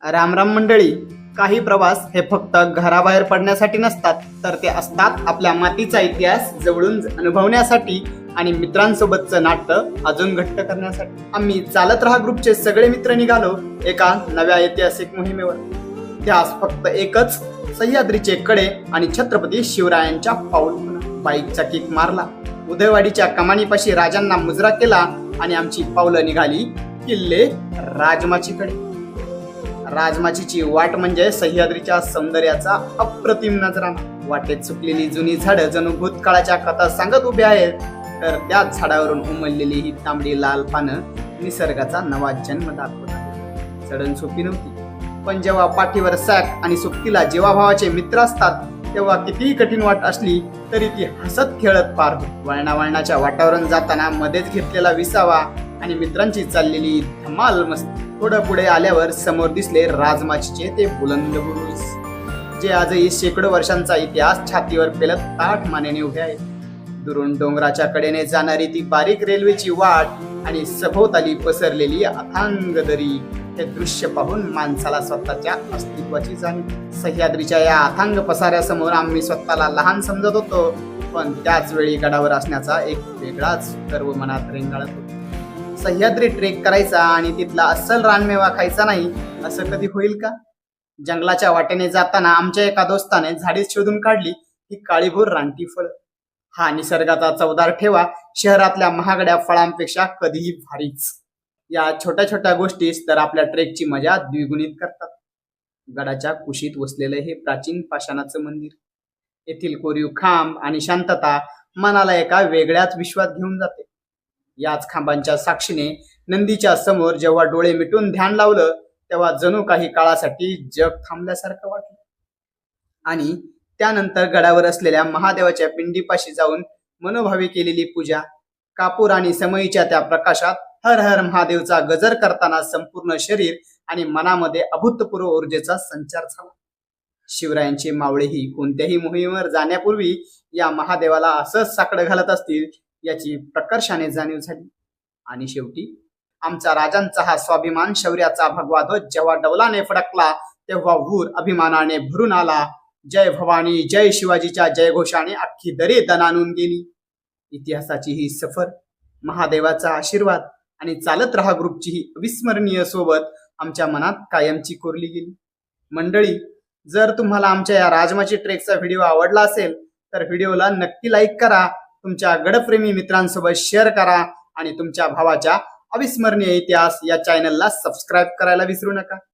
राम राम मंडळी. काही प्रवास हे फक्त घराबाहेर पडण्यासाठी नसतात, तर ते असतात आपल्या मातीचा इतिहास जवळून अनुभवण्यासाठी आणि मित्रांसोबतचं नातं अजून घट्ट करण्यासाठी. आम्ही चालत राहा ग्रुपचे सगळे मित्र निघालो एका नव्या ऐतिहासिक मोहिमेवर. इतिहास फक्त एकच, सह्याद्रीचे कडे आणि छत्रपती शिवरायांच्या पाऊल. बाईकचा किक मारला, उदयवाडीच्या कमानीपाशी राजांना मुजरा केला आणि आमची पावलं निघाली किल्ले राजमाचीकडे. राजमाचीची वाट म्हणजे सह्याद्रीच्या सौंदर्याचा अप्रतिम नजराणा. वाटेत सुकलेली जुनी झाडं जणू भूतकाळाच्या कथा सांगत उभे आहेत, तर त्याच झाडावरून उमललेली ही तांबडी लाल पानं निसर्गाचा नवा जन्म दाखवत आहेत. चढण सोपी नव्हती, पण जेव्हा पाठीवर सॅक आणि सुट्टीला जीवाभावाचे मित्र असतात तेव्हा कितीही कठीण वाट असली तरी ती हसत खेळत पार होते. वळणावळणाच्या वाटावरून जाताना मध्येच घेतलेला विसावा आणि मित्रांची चाललेली धमाल मस्ती. थोडं पुढे आल्यावर समोर दिसले राजमाचीचे ते बुलंद बुरुज, जे आजही शेकडो वर्षांचा इतिहास छातीवर पेलत ताठ मानेने उभे आहेत. दुरून डोंगराच्या कडेने जाणारी ती बारीक रेल्वेची वाट आणि सभोवताली पसरलेली अथांग दरी, हे दृश्य पाहून माणसाला स्वतःच्या अस्तित्वाची जाणीव. सह्याद्रीच्या या अथांग पसाऱ्यासमोर आम्ही स्वतःला लहान समजत होतो, पण त्याच वेळी गडावर असण्याचा एक वेगळाच गर्व मनात रेंगाळत होता. सह्याद्री ट्रेक करायचा आणि तिथला अस्सल रानमेवा खायचा नाही असं कधी होईल का? जंगलाच्या वाटेने जाताना आमच्या एका दोस्ताने झाडीच शोधून काढली ही काळीभोर रानटी फळ. हा निसर्गाचा चवदार ठेवा शहरातल्या महागड्या फळांपेक्षा कधीही भारीच. या छोट्या छोट्या गोष्टीच तर आपल्या ट्रेकची मजा द्विगुणित करतात. गडाच्या कुशीत वसलेलं हे प्राचीन पाषाणाचं मंदिर, येथील कोरीव खांब आणि शांतता मनाला एका वेगळ्याच विश्वात घेऊन जाते. याच खांबांच्या साक्षीने नंदीच्या समोर जेव्हा डोळे मिटून ध्यान लावलं तेव्हा जणू काही काळासाठी जग थांबल्यासारखं वाटलं. आणि त्यानंतर गडावर असलेल्या महादेवाच्या पिंडीपाशी जाऊन मनोभावे केलेली पूजा, कापूर आणि समईच्या त्या प्रकाशात हर हर महादेवचा गजर करताना संपूर्ण शरीर आणि मनामध्ये अभूतपूर्व ऊर्जेचा संचार झाला. शिवरायांचे मावळेही कोणत्याही मोहिमेवर जाण्यापूर्वी या महादेवाला असंच साकडं घालत असतील याची प्रकर्षाने जाणीव झाली. आणि शेवटी आमचा राजांचा हा स्वाभिमान शौर्याचा भगवा ध्वज जेव्हा डौलाने फडकला तेव्हा वूर अभिमानाने भरून आला. जय भवानी जय शिवाजीच्या जयघोषाने अख्खी दरे दणाणून गेली. इतिहासाची ही सफर, महादेवाचा आशीर्वाद आणि चालत राहा ग्रुपची ही अविस्मरणीय सोबत आमच्या मनात कायमची कोरली गेली. मंडळी, जर तुम्हाला आमच्या या राजमाची ट्रेकचा व्हिडिओ आवडला असेल तर व्हिडिओला नक्की लाईक करा, तुमच्या गडप्रेमी मित्रांसोबत शेअर करा आणि तुमच्या भावाच्या अविस्मरणीय इतिहास या चॅनलला सबस्क्राईब करायला विसरू नका.